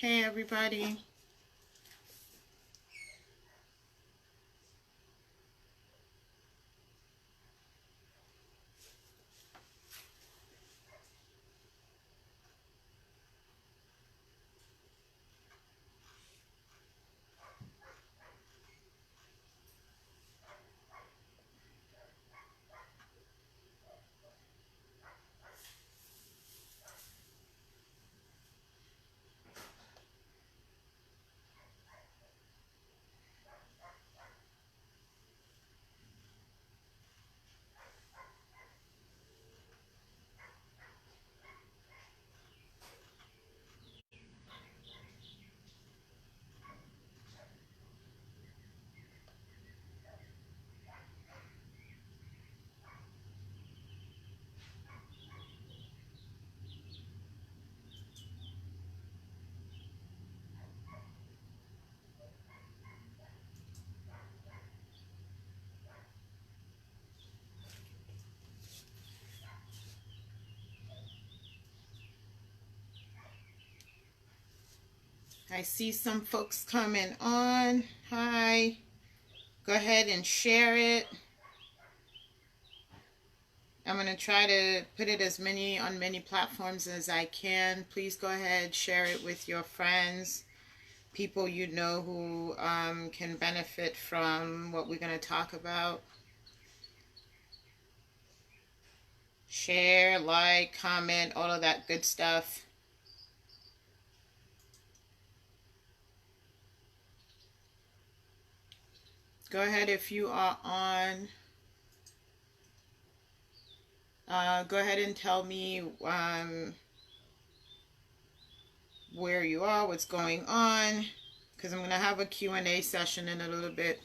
Hey, everybody. I see some folks coming on. Hi. Go ahead and share it. I'm going to try to put it on many platforms as I can. Please go ahead, share it with your friends, people you know who can benefit from what we're going to talk about. Share, like, comment, all of that good stuff. Go ahead if you are on. Go ahead and tell me where you are, what's going on, because I'm going to have a Q&A session in a little bit.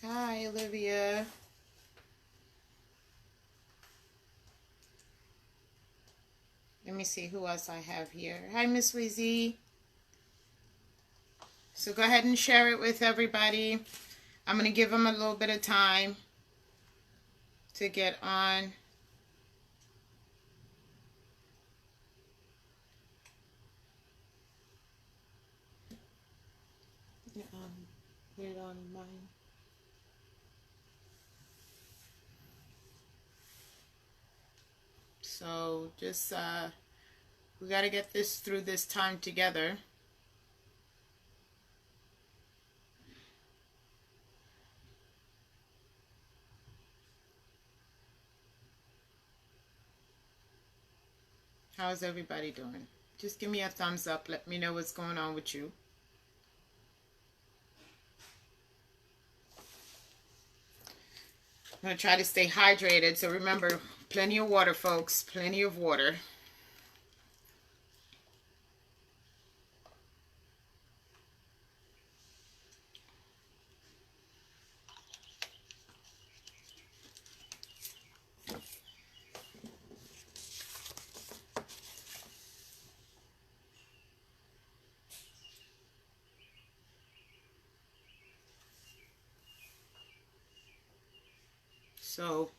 Hi, Olivia. Let me see who else I have here. Hi, Miss Wizzy. So go ahead and share it with everybody. I'm going to give them a little bit of time to get on. Put it on mine. So just, we got to get this through this time together. How's everybody doing? Just give me a thumbs up. Let me know what's going on with you. I'm going to try to stay hydrated. So remember, plenty of water, folks. Plenty of water. So,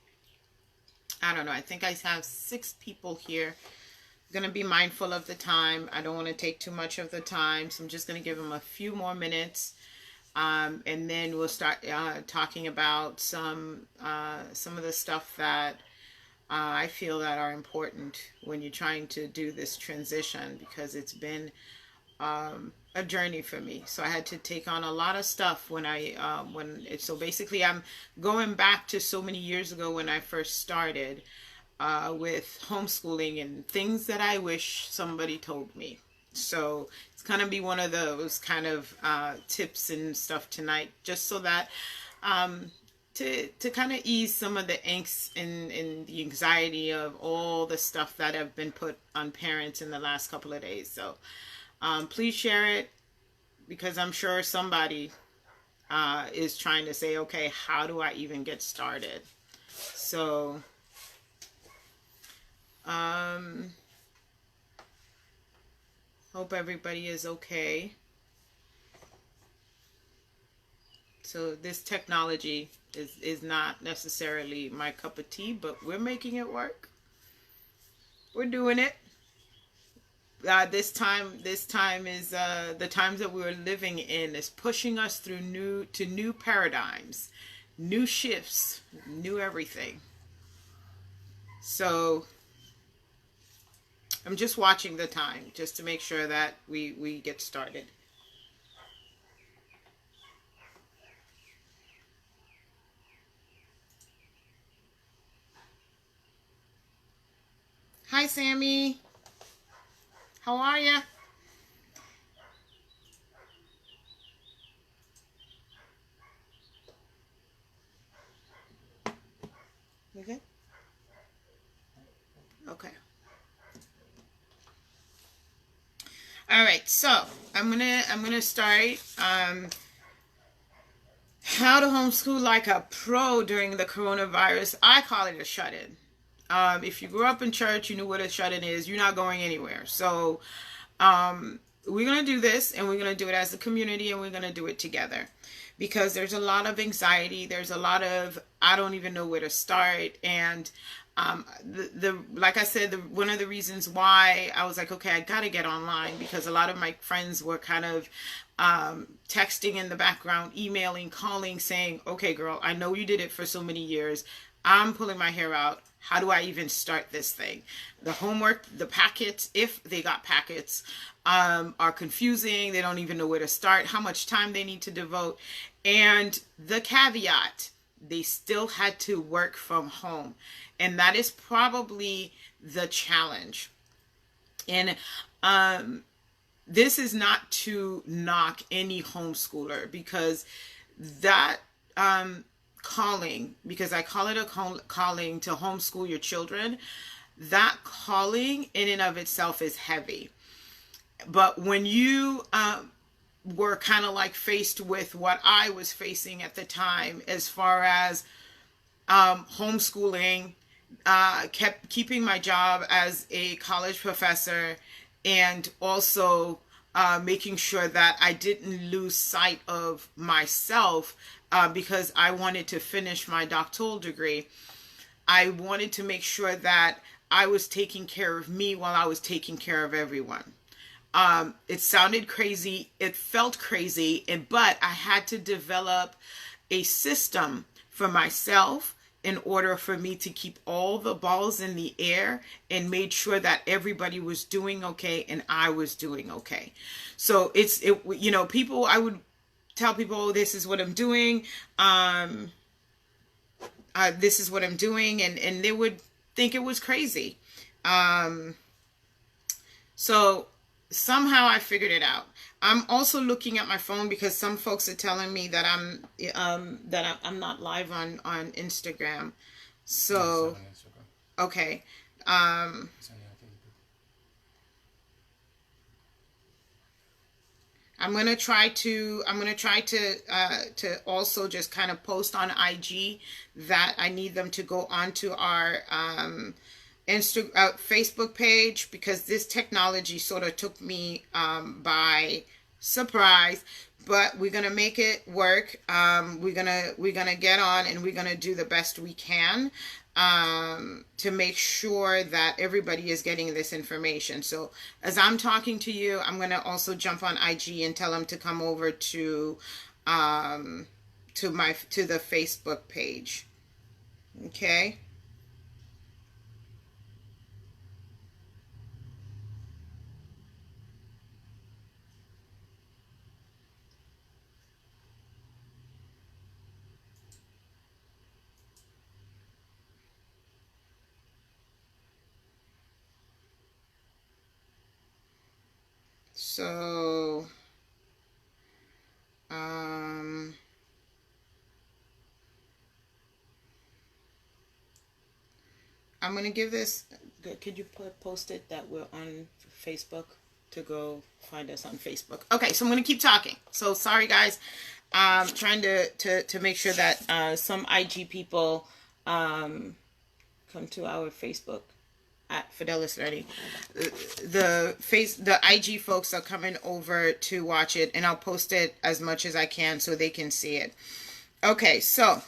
I don't know. I think I have 6 people here. I'm going to be mindful of the time. I don't want to take too much of the time. So I'm just going to give them a few more minutes. And then we'll start talking about some of the stuff that I feel that are important when you're trying to do this transition, because it's been a journey for me. So I had to take on a lot of stuff so basically I'm going back to so many years ago when I first started with homeschooling and things that I wish somebody told me. So it's going to be one of those kind of tips and stuff tonight, just so that to kind of ease some of the angst and the anxiety of all the stuff that have been put on parents in the last couple of days. So please share it, because I'm sure somebody is trying to say, okay, how do I even get started? So, hope everybody is okay. So this technology is not necessarily my cup of tea, but we're making it work. We're doing it. This time is the times that we're living in is pushing us through new paradigms, new shifts, new everything. So I'm just watching the time just to make sure that we get started. Hi, Sammy. How are ya? You good? Okay. All right. So I'm gonna start. How to homeschool like a pro during the coronavirus. I call it a shut-in. If you grew up in church, you knew what a shut-in is. You're not going anywhere. So we're going to do this, and we're going to do it as a community, and we're going to do it together. Because there's a lot of anxiety. There's a lot of, I don't even know where to start. And like I said, one of the reasons why I was like, okay, I got to get online, because a lot of my friends were kind of texting in the background, emailing, calling, saying, okay, girl, I know you did it for so many years. I'm pulling my hair out. How do I even start this thing? The homework, the packets, if they got packets, are confusing. They don't even know where to start, how much time they need to devote. And the caveat, they still had to work from home. And that is probably the challenge. And this is not to knock any homeschooler, because that calling, because I call it a calling to homeschool your children, that calling in and of itself is heavy. But when you were kind of like faced with what I was facing at the time, as far as homeschooling, keeping my job as a college professor, and also making sure that I didn't lose sight of myself, because I wanted to finish my doctoral degree. I wanted to make sure that I was taking care of me while I was taking care of everyone. It sounded crazy. It felt crazy. But I had to develop a system for myself in order for me to keep all the balls in the air and made sure that everybody was doing okay and I was doing okay. So people, I would tell people, oh, this is what I'm doing. This is what I'm doing. And they would think it was crazy. So somehow I figured it out. I'm also looking at my phone because some folks are telling me that I'm not live on Instagram. So okay. I'm gonna try to also just kind of post on IG that I need them to go onto our Facebook page, because this technology sort of took me by surprise. But we're gonna make it work. We're gonna get on, and we're gonna do the best we can to make sure that everybody is getting this information. So as I'm talking to you, I'm gonna also jump on IG and tell them to come over to the Facebook page. Okay. So, I'm going to give this, could you post it that we're on Facebook to go find us on Facebook? Okay, so I'm going to keep talking. So sorry guys. Trying to make sure that some IG people come to our Facebook at Fidelis Learning. The IG folks are coming over to watch it, and I'll post it as much as I can so they can see it. Okay, so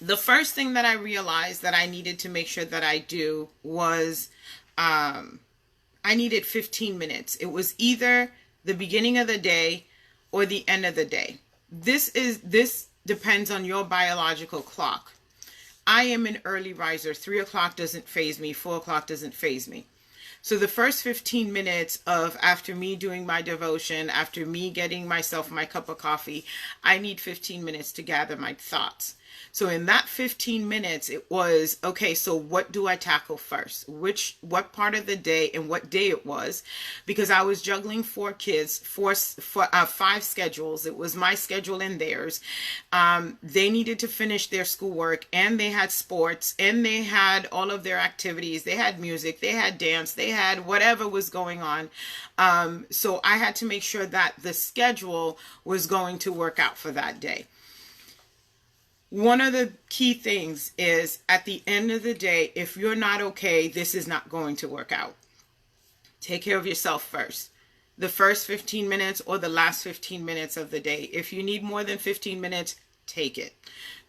the first thing that I realized that I needed to make sure that I do was I needed 15 minutes. It was either the beginning of the day or the end of the day. This depends on your biological clock. I am an early riser. 3 o'clock doesn't faze me. 4 o'clock doesn't faze me. So the first 15 minutes of after me doing my devotion, after me getting myself my cup of coffee, I need 15 minutes to gather my thoughts. So in that 15 minutes, it was, okay, so what do I tackle first? What part of the day and what day it was? Because I was juggling 4 kids, 5 schedules. It was my schedule and theirs. They needed to finish their schoolwork, and they had sports, and they had all of their activities. They had music, they had dance, they had whatever was going on. So I had to make sure that the schedule was going to work out for that day. One of the key things is at the end of the day, if you're not okay, this is not going to work out. Take care of yourself first. The first 15 minutes or the last 15 minutes of the day. If you need more than 15 minutes, take it.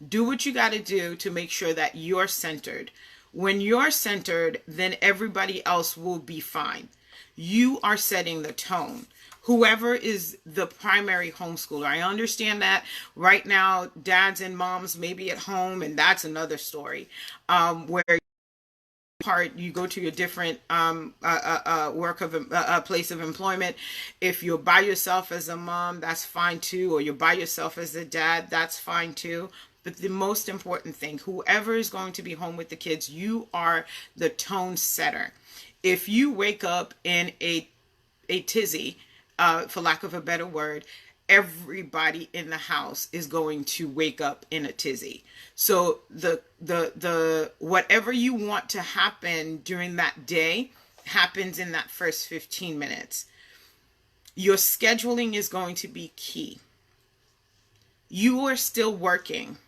Do what you got to do to make sure that you're centered. When you're centered, then everybody else will be fine. You are setting the tone. Whoever is the primary homeschooler. I understand that right now dads and moms may be at home, and that's another story, where you go to your different place of employment. If you're by yourself as a mom, that's fine too, or you're by yourself as a dad, that's fine too. But the most important thing, whoever is going to be home with the kids, you are the tone setter. If you wake up in a tizzy, for lack of a better word, everybody in the house is going to wake up in a tizzy. So the whatever you want to happen during that day happens in that first 15 minutes. Your scheduling is going to be key. You are still working.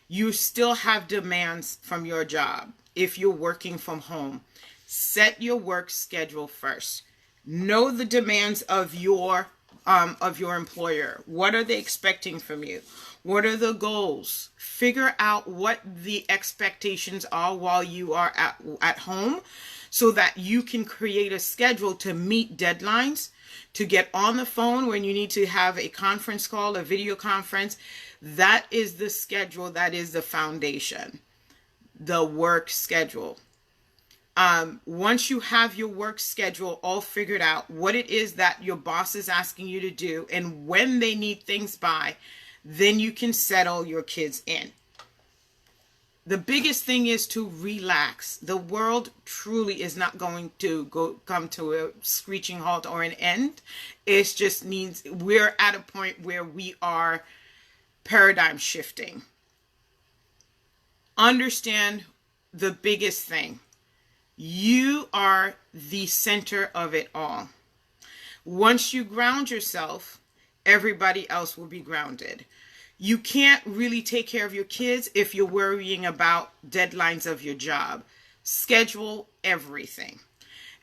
You still have demands from your job. If you're working from home, set your work schedule first. Know the demands of your employer. What are they expecting from you? What are the goals? Figure out what the expectations are while you are at home, so that you can create a schedule to meet deadlines, to get on the phone when you need to have a conference call, a video conference. That is the schedule. That is the foundation, the work schedule. Once you have your work schedule all figured out, what it is that your boss is asking you to do and when they need things by, then you can settle your kids in. The biggest thing is to relax. The world truly is not going to come to a screeching halt or an end. It just means we're at a point where we are paradigm shifting. Understand the biggest thing. You are the center of it all. Once you ground yourself, everybody else will be grounded. You can't really take care of your kids if you're worrying about deadlines of your job. Schedule everything.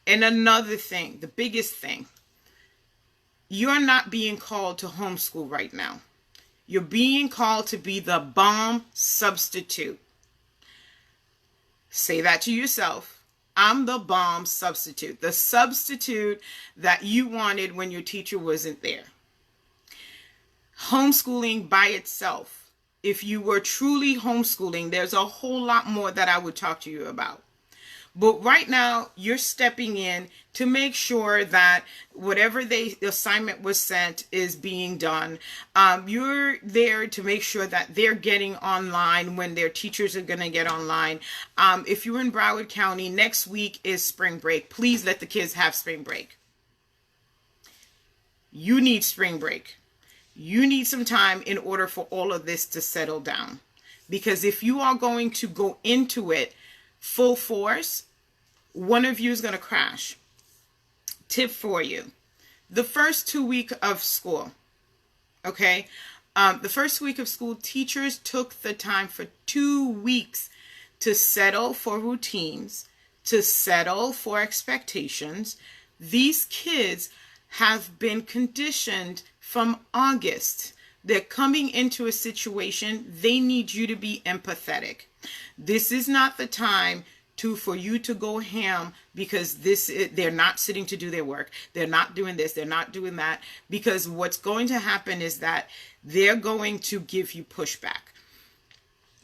And another thing, the biggest thing, you're not being called to homeschool right now. You're being called to be the bomb substitute. Say that to yourself. I'm the bomb substitute. The substitute that you wanted when your teacher wasn't there. Homeschooling by itself, if you were truly homeschooling, there's a whole lot more that I would talk to you about. But right now, you're stepping in to make sure that whatever the assignment was sent is being done. You're there to make sure that they're getting online when their teachers are going to get online. If you're in Broward County, next week is spring break. Please let the kids have spring break. You need spring break. You need some time in order for all of this to settle down. Because if you are going to go into it full force, one of you is going to crash. Tip for you. The first 2 weeks of school, okay? The first week of school, teachers took the time for 2 weeks to settle for routines, to settle for expectations. These kids have been conditioned from August. They're coming into a situation, they need you to be empathetic. This is not the time for you to go ham because they're not sitting to do their work. They're not doing this, they're not doing that. Because what's going to happen is that they're going to give you pushback.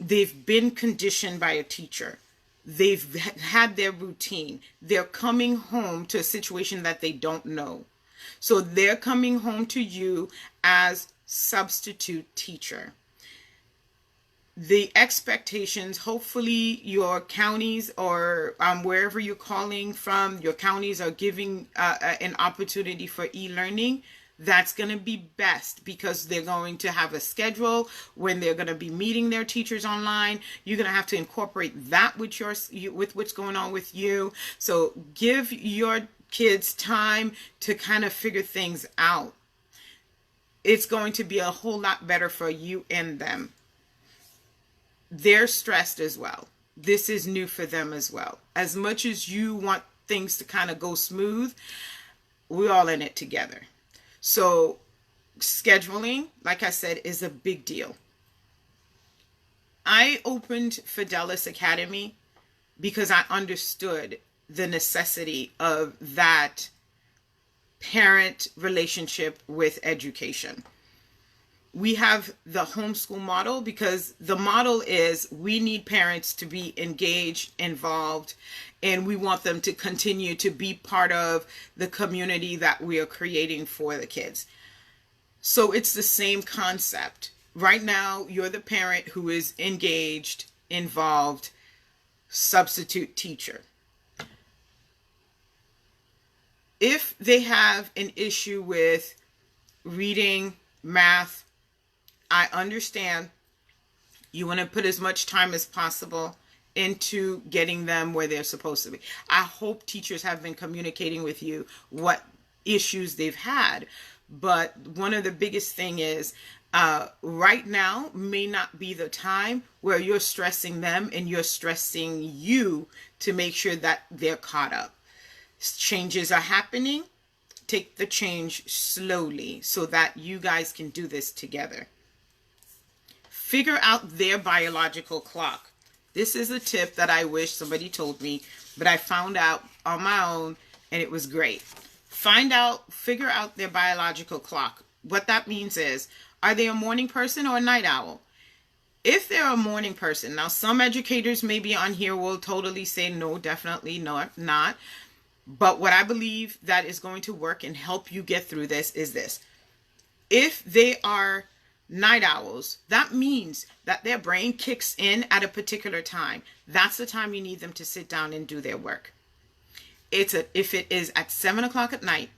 They've been conditioned by a teacher. They've had their routine. They're coming home to a situation that they don't know. So they're coming home to you as substitute teacher. The expectations, hopefully your counties or wherever you're calling from, your counties are giving an opportunity for e-learning. That's going to be best because they're going to have a schedule when they're going to be meeting their teachers online. You're going to have to incorporate that with what's going on with you. So give your kids time to kind of figure things out. It's going to be a whole lot better for you and them. They're stressed as well. This is new for them as well. As much as you want things to kind of go smooth, we're all in it together. So scheduling, like I said, is a big deal. I opened Fidelis Academy because I understood the necessity of that parent relationship with education. We have the homeschool model because the model is we need parents to be engaged, involved, and we want them to continue to be part of the community that we are creating for the kids. So it's the same concept. Right now, you're the parent who is engaged, involved, substitute teacher. If they have an issue with reading, math, I understand you want to put as much time as possible into getting them where they're supposed to be. I hope teachers have been communicating with you what issues they've had. But one of the biggest thing is right now may not be the time where you're stressing them and you're stressing you to make sure that they're caught up. Changes are happening. Take the change slowly so that you guys can do this together. Figure out their biological clock. This is a tip that I wish somebody told me, but I found out on my own and it was great. Figure out their biological clock. What that means is, are they a morning person or a night owl? If they're a morning person, now some educators maybe on here will totally say no, definitely not. But what I believe that is going to work and help you get through this is this. If they are night owls, that means that their brain kicks in at a particular time. That's the time you need them to sit down and do their work. If it is at 7 o'clock at night,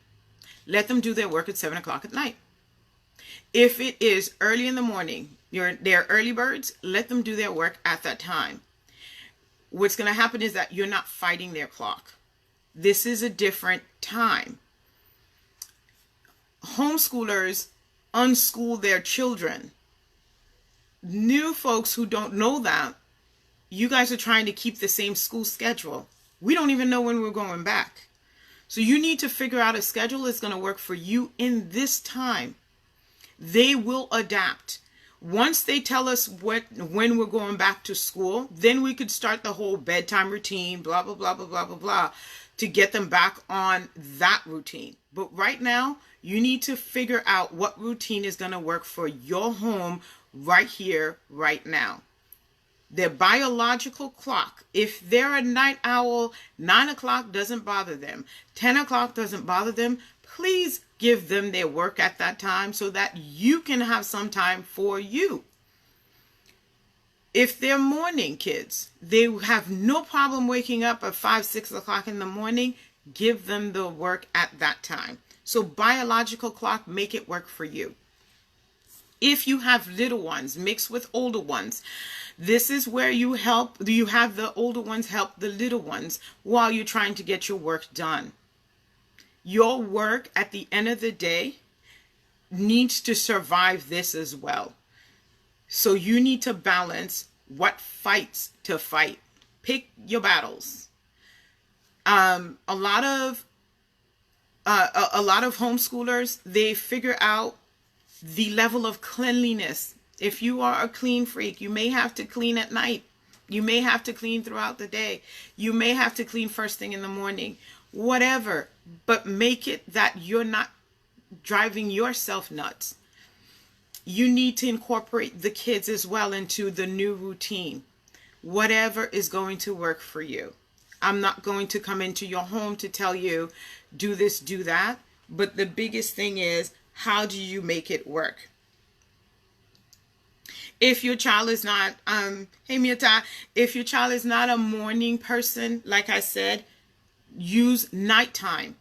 let them do their work at 7 o'clock at night. If it is early in the morning, they're early birds, let them do their work at that time. What's going to happen is that you're not fighting their clock. This is a different time. Homeschoolers unschool their children. New folks who don't know that, you guys are trying to keep the same school schedule. We don't even know when we're going back. So you need to figure out a schedule that's going to work for you in this time. They will adapt. Once they tell us when we're going back to school, then we could start the whole bedtime routine, blah, blah, blah, blah, blah, blah, blah, to get them back on that routine. But right now, you need to figure out what routine is going to work for your home right here, right now. Their biological clock, if they're a night owl, 9 o'clock doesn't bother them, 10 o'clock doesn't bother them, please give them their work at that time so that you can have some time for you. If they're morning kids, they have no problem waking up at 5, 6 o'clock in the morning, give them the work at that time. So biological clock, make it work for you. If you have little ones mixed with older ones, this is where you have the older ones help the little ones while you're trying to get your work done. Your work at the end of the day, needs to survive this as well. So you need to balance what fights to fight. Pick your battles. A lot of homeschoolers, they figure out the level of cleanliness. If you are a clean freak, you may have to clean at night. You may have to clean throughout the day. You may have to clean first thing in the morning. Whatever. But make it that you're not driving yourself nuts. You need to incorporate the kids as well into the new routine. Whatever is going to work for you. I'm not going to come into your home to tell you, do this, do that. But the biggest thing is, how do you make it work? If your child is not, if your child is not a morning person, like I said, use nighttime.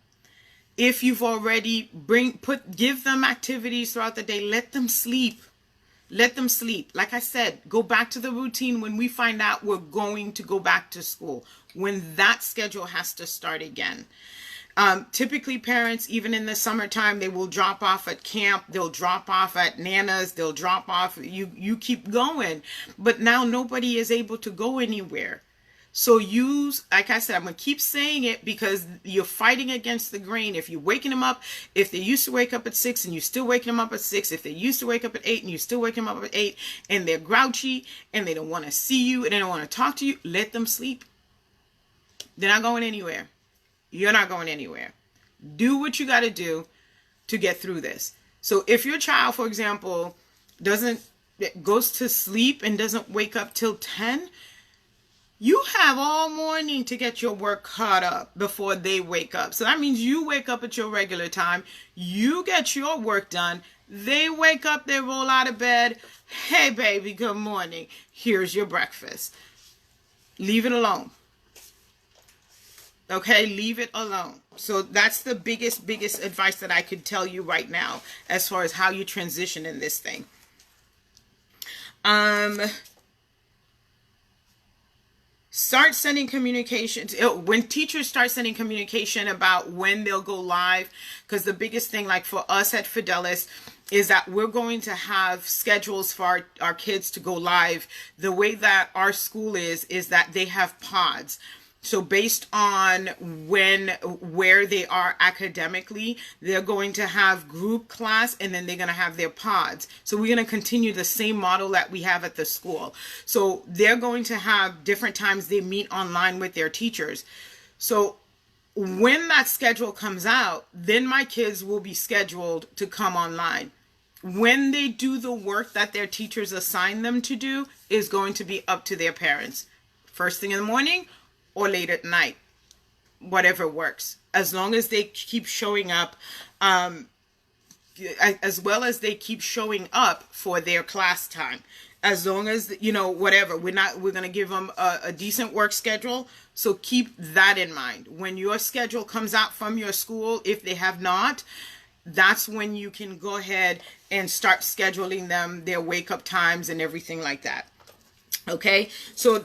If you've already give them activities throughout the day, let them sleep. Let them sleep. Like I said, go back to the routine when we find out we're going to go back to school, when that schedule has to start again. Typically parents, even in the summertime, they will drop off at camp. They'll drop off at Nana's. They'll drop off. You keep going. But now nobody is able to go anywhere. So use, like I said, I'm going to keep saying it because you're fighting against the grain. If you're waking them up, if they used to wake up at 6 and you're still waking them up at 6, if they used to wake up at 8 and you're still waking them up at 8, and they're grouchy and they don't want to see you and they don't want to talk to you, let them sleep. They're not going anywhere. You're not going anywhere. Do what you got to do to get through this. So if your child, for example, goes to sleep and doesn't wake up till 10, you have all morning to get your work caught up before they wake up. So that means you wake up at your regular time. You get your work done. They wake up, they roll out of bed. Hey, baby, good morning. Here's your breakfast. Leave it alone. Okay, leave it alone. So that's the biggest advice that I could tell you right now as far as how you transition in this thing. Start sending communications. When teachers start sending communication about when they'll go live, because the biggest thing, like for us at Fidelis, is that we're going to have schedules for our kids to go live. The way that our school is that they have pods. So based on where they are academically, they're going to have group class and then they're going to have their pods. So we're going to continue the same model that we have at the school. So they're going to have different times they meet online with their teachers. So when that schedule comes out, then my kids will be scheduled to come online. When they do the work that their teachers assign them to do is going to be up to their parents. First thing in the morning or late at night, whatever works, as long as they keep showing up, as well as they keep showing up for their class time, as long as, whatever, we're going to give them a decent work schedule. So keep that in mind. When your schedule comes out from your school, if they have not, that's when you can go ahead and start scheduling them, their wake up times and everything like that. Okay, so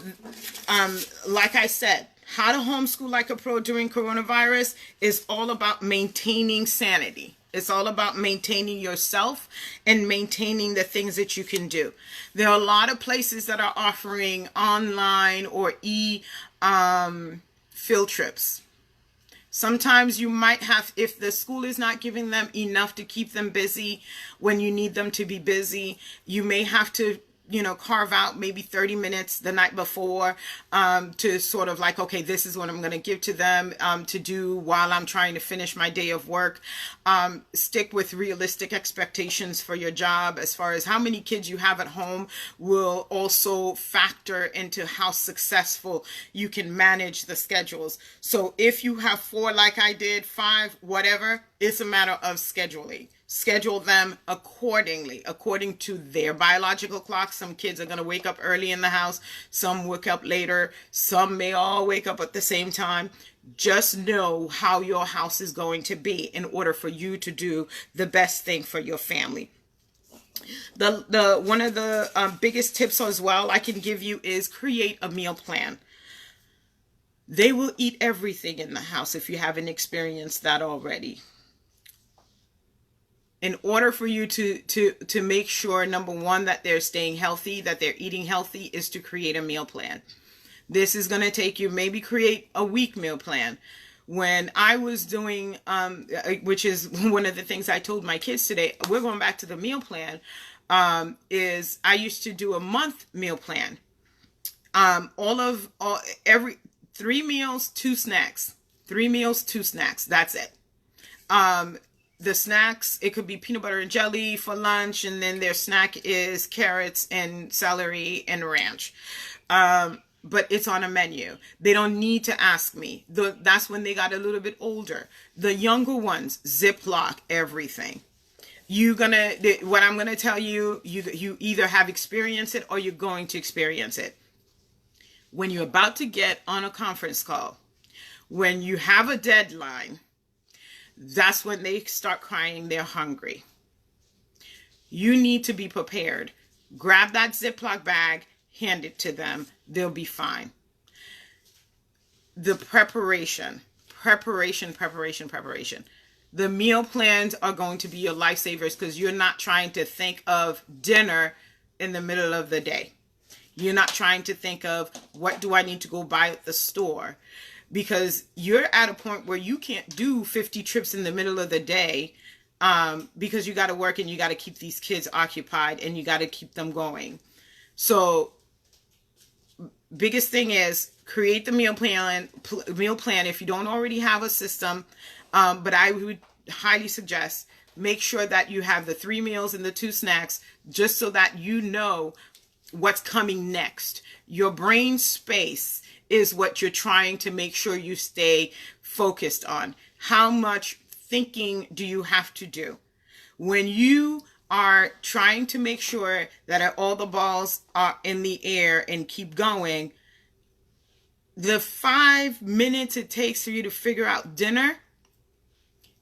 like I said, how to homeschool like a pro during coronavirus is all about maintaining sanity. It's all about maintaining yourself and maintaining the things that you can do. There are a lot of places that are offering online or field trips. Sometimes you might have, if the school is not giving them enough to keep them busy when you need them to be busy, you may have to carve out maybe 30 minutes the night before to sort of like, okay, this is what I'm going to give to them to do while I'm trying to finish my day of work. Stick with realistic expectations for your job as far as how many kids you have at home will also factor into how successful you can manage the schedules. So if you have 4 like I did, 5, whatever, it's a matter of scheduling. Schedule them accordingly, according to their biological clock. Some kids are going to wake up early in the house. Some wake up later. Some may all wake up at the same time. Just know how your house is going to be in order for you to do the best thing for your family. One of the biggest tips as well I can give you is create a meal plan. They will eat everything in the house if you haven't experienced that already. In order for you to make sure, number one, that they're staying healthy, that they're eating healthy, is to create a meal plan. This is going to take you, maybe create a week meal plan. When I was doing, which is one of the things I told my kids today, we're going back to the meal plan, is I used to do a month meal plan. Every 3 meals, 2 snacks. 3 meals, 2 snacks. That's it. The snacks, it could be peanut butter and jelly for lunch, and then their snack is carrots and celery and ranch. But it's on a menu. They don't need to ask me. That's when they got a little bit older. The younger ones, Ziploc everything. What I'm gonna tell you, you either have experienced it or you're going to experience it. When you're about to get on a conference call, when you have a deadline, that's when they start crying they're hungry. You need to be prepared. Grab that Ziploc bag, hand it to them. They'll be fine. The preparation. The meal plans are going to be your lifesavers, because you're not trying to think of dinner in the middle of the day. You're not trying to think of, what do I need to go buy at the store? Because you're at a point where you can't do 50 trips in the middle of the day, because you got to work and you got to keep these kids occupied and you got to keep them going. So biggest thing is create the meal plan if you don't already have a system. But I would highly suggest, make sure that you have the 3 meals and the 2 snacks, just so that you know what's coming next. Your brain space is what you're trying to make sure you stay focused on. How much thinking do you have to do? When you are trying to make sure that all the balls are in the air and keep going, the 5 minutes it takes for you to figure out dinner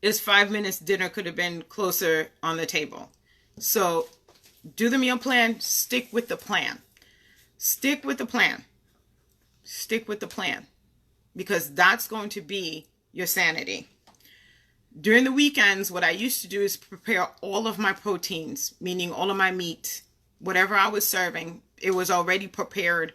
is 5 minutes dinner could have been closer on the table. So do the meal plan, stick with the plan. Stick with the plan. Stick with the plan, because that's going to be your sanity. During the weekends, what I used to do is prepare all of my proteins, meaning all of my meat, whatever I was serving, it was already prepared.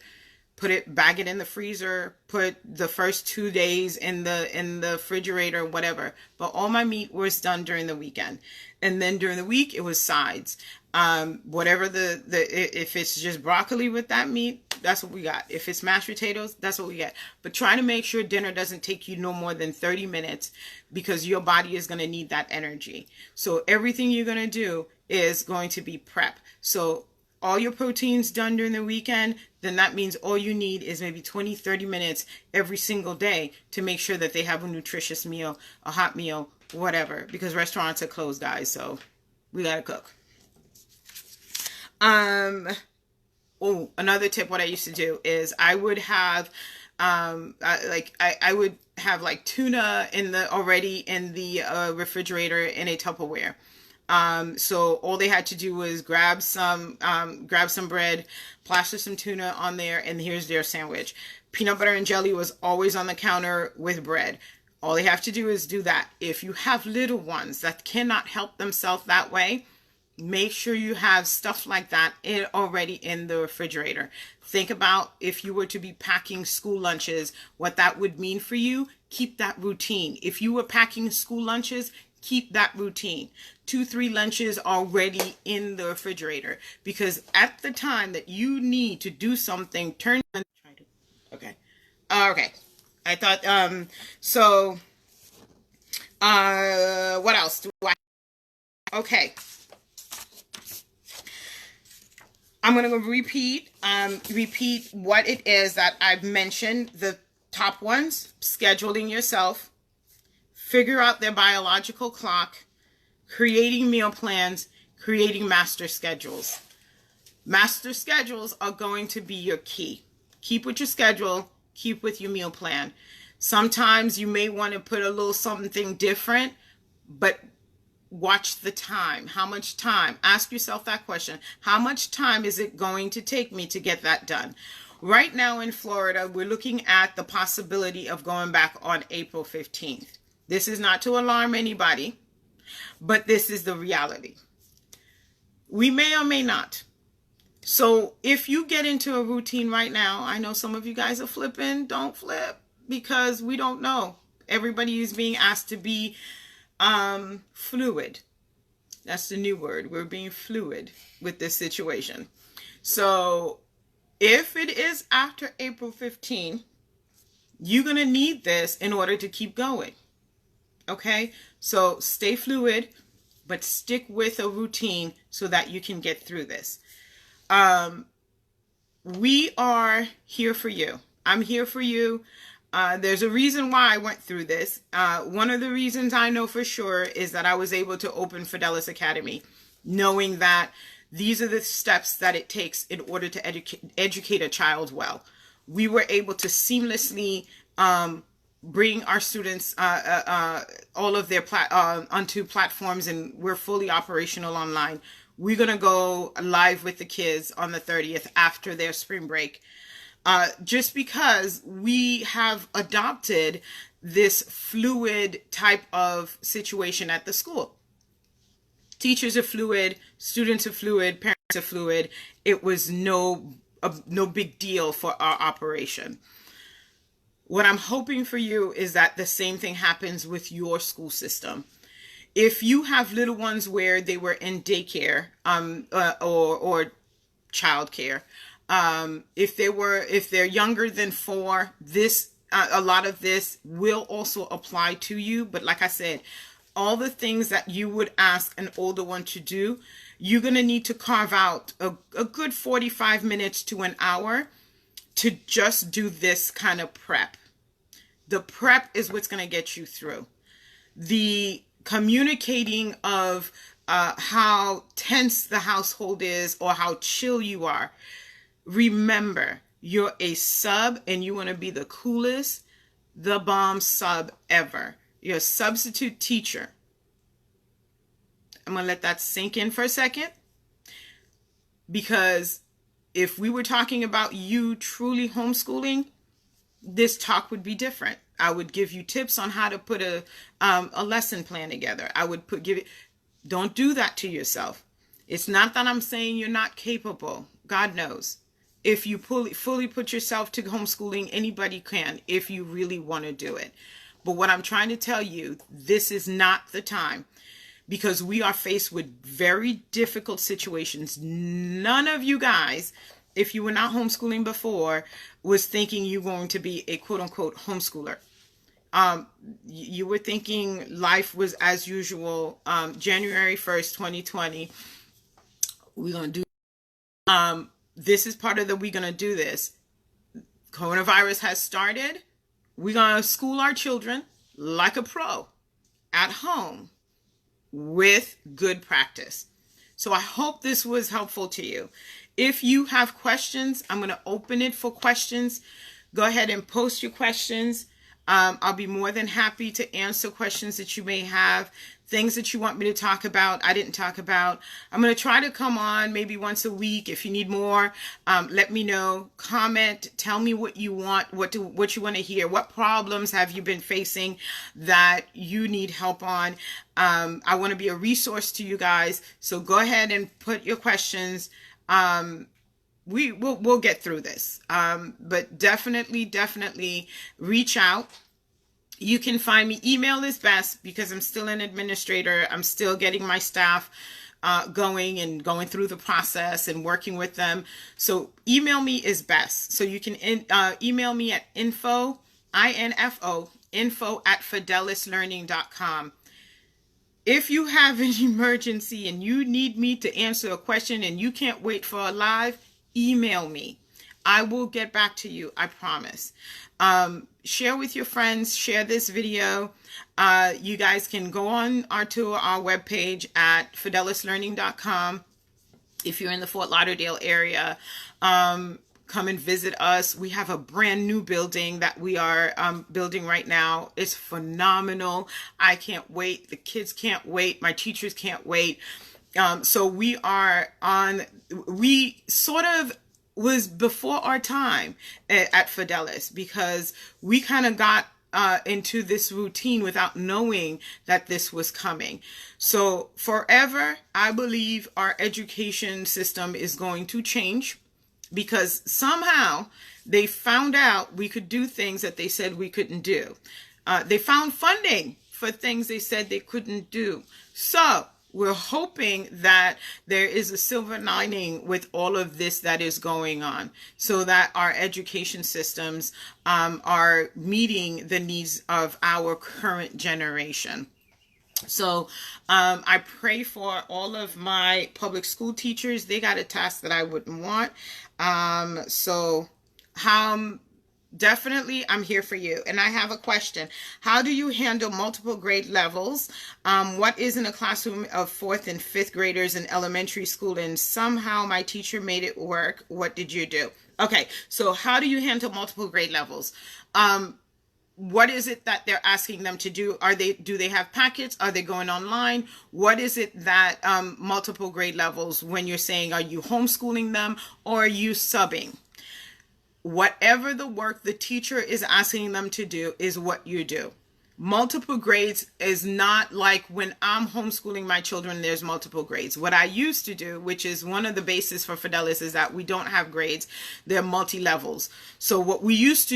Bag it in the freezer, put the first 2 days in the refrigerator, whatever. But all my meat was done during the weekend. And then during the week, it was sides. Whatever if it's just broccoli with that meat, that's what we got. If it's mashed potatoes, that's what we get. But try to make sure dinner doesn't take you no more than 30 minutes, because your body is going to need that energy. So everything you're going to do is going to be prep. So all your proteins done during the weekend, then that means all you need is maybe 20, 30 minutes every single day to make sure that they have a nutritious meal, a hot meal, whatever, because restaurants are closed, guys. So we got to cook. Another tip, what I used to do is I would have, I would have like tuna already in the refrigerator in a Tupperware. So all they had to do was grab some bread, plaster some tuna on there, and here's their sandwich. Peanut butter and jelly was always on the counter with bread. All they have to do is do that. If you have little ones that cannot help themselves that way, make sure you have stuff like that already in the refrigerator. Think about if you were to be packing school lunches, what that would mean for you. Keep that routine. If you were packing school lunches, keep that routine. 2-3 lunches already in the refrigerator, because at the time that you need to do something, okay. I thought, what else do I, okay. I'm going to repeat what it is that I've mentioned. The top ones: scheduling yourself, figure out their biological clock, creating meal plans, creating master schedules. Master schedules are going to be your key. Keep with your schedule, keep with your meal plan. Sometimes you may want to put a little something different, but watch the time. How much time? Ask yourself that question. How much time is it going to take me to get that done? Right now in Florida, we're looking at the possibility of going back on April 15th. This is not to alarm anybody, but this is the reality. We may or may not. So if you get into a routine right now, I know some of you guys are flipping. Don't flip, because we don't know. Everybody is being asked to be fluid. That's the new word. We're being fluid with this situation. So if it is after April 15, you're going to need this in order to keep going. Okay? So stay fluid, but stick with a routine so that you can get through this. We are here for you. I'm here for you. There's a reason why I went through this. One of the reasons I know for sure is that I was able to open Fidelis Academy, knowing that these are the steps that it takes in order to educate a child well. We were able to seamlessly bring our students all of their onto platforms, and we're fully operational online. We're going to go live with the kids on the 30th after their spring break. Just because we have adopted this fluid type of situation at the school. Teachers are fluid, students are fluid, parents are fluid. It was no big deal for our operation. What I'm hoping for you is that the same thing happens with your school system. If you have little ones where they were in daycare or childcare, if they're younger than 4, a lot of this will also apply to you. But like I said, all the things that you would ask an older one to do, you're going to need to carve out a good 45 minutes to an hour to just do this kind of prep. The prep is what's going to get you through. The communicating of how tense the household is or how chill you are. Remember, you're a sub and you want to be the coolest, the bomb sub ever. You're a substitute teacher. I'm going to let that sink in for a second, because if we were talking about you truly homeschooling, this talk would be different. I would give you tips on how to put a lesson plan together. I would don't do that to yourself. It's not that I'm saying you're not capable. God knows. If you fully put yourself to homeschooling, anybody can, if you really want to do it. But what I'm trying to tell you, this is not the time, because we are faced with very difficult situations. None of you guys, if you were not homeschooling before, was thinking you were going to be a quote unquote homeschooler. You were thinking life was as usual. January 1st, 2020, we're going to do, this is part of we're going to do this. Coronavirus has started. We're going to school our children like a pro at home with good practice. So I hope this was helpful to you. If you have questions, I'm going to open it for questions. Go ahead and post your questions. I'll be more than happy to answer questions that you may have, things that you want me to talk about, I didn't talk about. I'm going to try to come on maybe once a week. If you need more, let me know. Comment, tell me what you want, what you want to hear. What problems have you been facing that you need help on? I want to be a resource to you guys. So go ahead and put your questions. We'll get through this. But definitely reach out. You can find me. Email is best because I'm still an administrator. I'm still getting my staff going through the process and working with them. So email me is best. So you can email me at info at fidelislearning.com. If you have an emergency and you need me to answer a question and you can't wait for a live, email me. I will get back to you. I promise. Share with your friends. Share this video. You guys can go on to our webpage at fidelislearning.com. If you're in the Fort Lauderdale area, come and visit us. We have a brand new building that we are building right now. It's phenomenal. I can't wait. The kids can't wait. My teachers can't wait. So we sort of was before our time at Fidelis, because we kind of got into this routine without knowing that this was coming. So forever, I believe our education system is going to change, because somehow they found out we could do things that they said we couldn't do. They found funding for things they said they couldn't do. So we're hoping that there is a silver lining with all of this that is going on, so that our education systems are meeting the needs of our current generation. So I pray for all of my public school teachers. They got a task that I wouldn't want. Definitely, I'm here for you. And I have a question. How do you handle multiple grade levels? What is in a classroom of 4th and 5th graders in elementary school, and somehow my teacher made it work? What did you do? Okay, so how do you handle multiple grade levels? What is it that they're asking them to do? Do they have packets? Are they going online? What is it that multiple grade levels, when you're saying, are you homeschooling them or are you subbing? Whatever the work the teacher is asking them to do is what you do. Multiple grades is not like when I'm homeschooling my children, there's multiple grades. What I used to do, which is one of the bases for Fidelis, is that we don't have grades. They're multi-levels. So what I used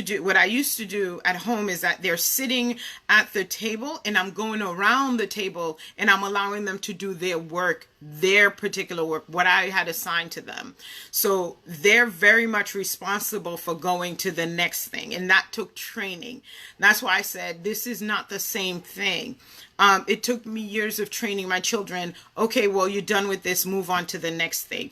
to do at home is that they're sitting at the table and I'm going around the table and I'm allowing them to do their work, their particular work, what I had assigned to them. So they're very much responsible for going to the next thing. And that took training. That's why I said this is not the same thing. It took me years of training my children. Okay, well, you're done with this, move on to the next thing.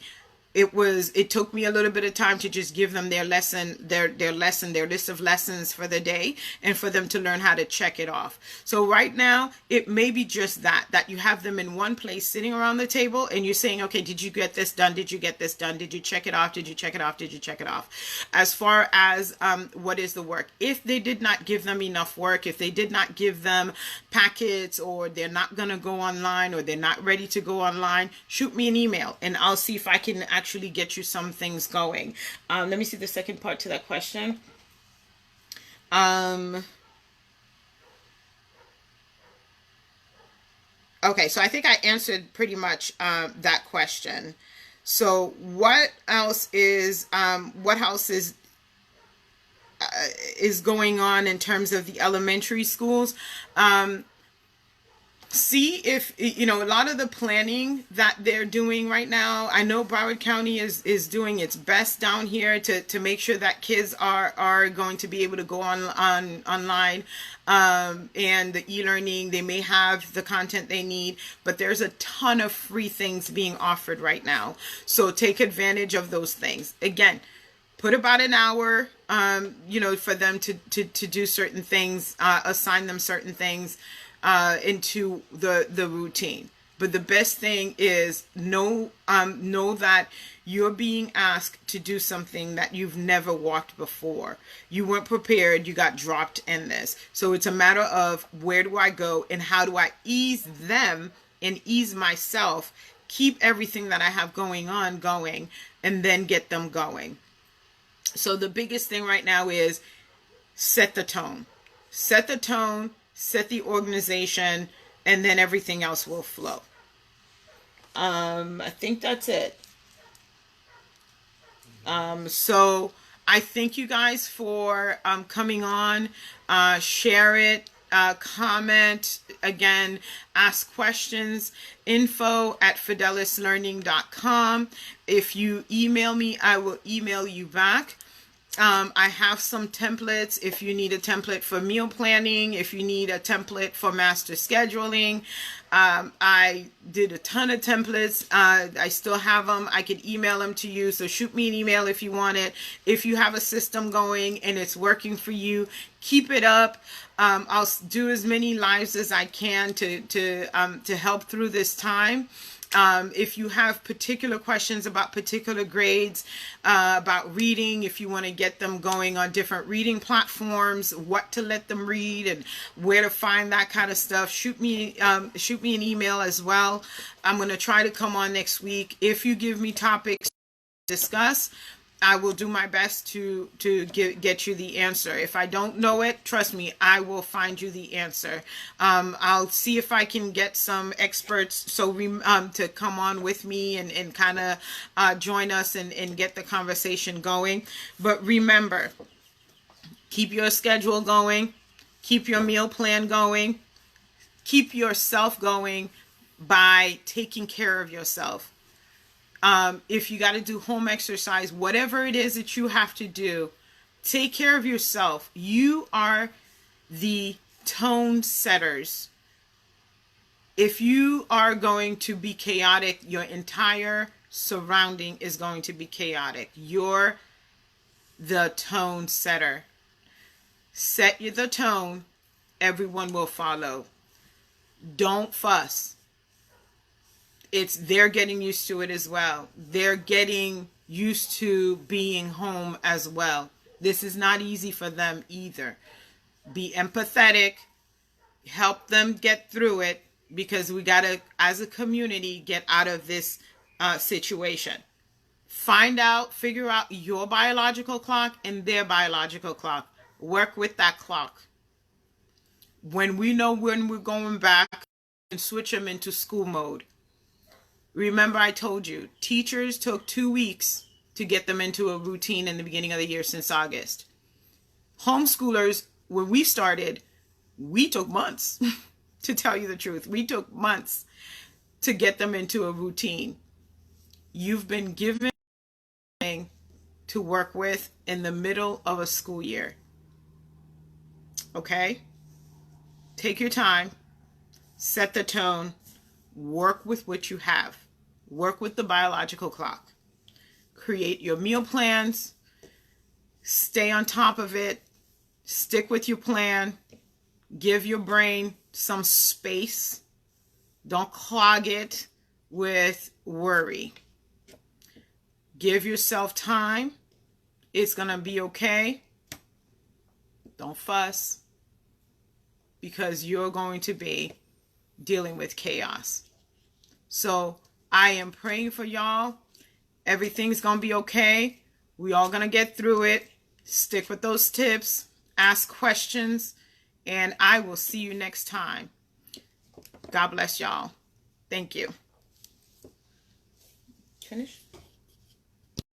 It took me a little bit of time to just give them their lesson, their list of lessons for the day, and for them to learn how to check it off. So right now, it may be just that you have them in one place sitting around the table and you're saying, okay, did you get this done? Did you get this done? Did you check it off? Did you check it off? Did you check it off? As far as what is the work, if they did not give them enough work, if they did not give them packets, or they're not going to go online, or they're not ready to go online, shoot me an email and I'll see if I can actually get you some things going. Let me see the second part to that question. Okay, so I think I answered pretty much that question. So what else is going on in terms of the elementary schools? See if, a lot of the planning that they're doing right now. I know Broward County is doing its best down here to make sure that kids are going to be able to go online, and the e-learning. They may have the content they need, but there's a ton of free things being offered right now. So take advantage of those things. Again, put about an hour, for them to do certain things, assign them certain things into the routine. But the best thing is know that you're being asked to do something that you've never walked before. You weren't prepared. You got dropped in this. So it's a matter of, where do I go and how do I ease them and ease myself, keep everything that I have going, and then get them going. So the biggest thing right now is set the tone. Set the tone. Set the organization, and then everything else will flow. I think that's it. So I thank you guys for coming on. Share it, comment, again, ask questions, info@fidelislearning.com. If you email me, I will email you back. I have some templates if you need a template for meal planning, if you need a template for master scheduling. I did a ton of templates. I still have them. I could email them to you. So shoot me an email if you want it. If you have a system going and it's working for you, keep it up. I'll do as many lives as I can to help through this time. If you have particular questions about particular grades, about reading, if you want to get them going on different reading platforms, what to let them read and where to find that kind of stuff, shoot me an email as well. I'm going to try to come on next week. If you give me topics to discuss, I will do my best to get you the answer. If I don't know it, trust me, I will find you the answer. I'll see if I can get some experts to come on with me and kind of join us and get the conversation going. But remember, keep your schedule going, keep your meal plan going, keep yourself going by taking care of yourself. If you got to do home exercise, whatever it is that you have to do, take care of yourself. You are the tone setters. If you are going to be chaotic, your entire surrounding is going to be chaotic. You're the tone setter. Set the tone, everyone will follow. Don't fuss. They're getting used to it as well. They're getting used to being home as well. This is not easy for them either. Be empathetic, help them get through it, because we got to, as a community, get out of this situation. Figure out your biological clock and their biological clock. Work with that clock. When we know when we're going back, and switch them into school mode. Remember, I told you, teachers took 2 weeks to get them into a routine in the beginning of the year since August. Homeschoolers, when we started, we took months, to tell you the truth. We took months to get them into a routine. You've been given something to work with in the middle of a school year. Okay? Take your time, set the tone, work with what you have. Work with the biological clock. Create your meal plans. Stay on top of it. Stick with your plan. Give your brain some space. Don't clog it with worry. Give yourself time. It's going to be okay. Don't fuss, because you're going to be dealing with chaos. So I am praying for y'all. Everything's going to be okay. We all going to get through it. Stick with those tips. Ask questions. And I will see you next time. God bless y'all. Thank you. Finish?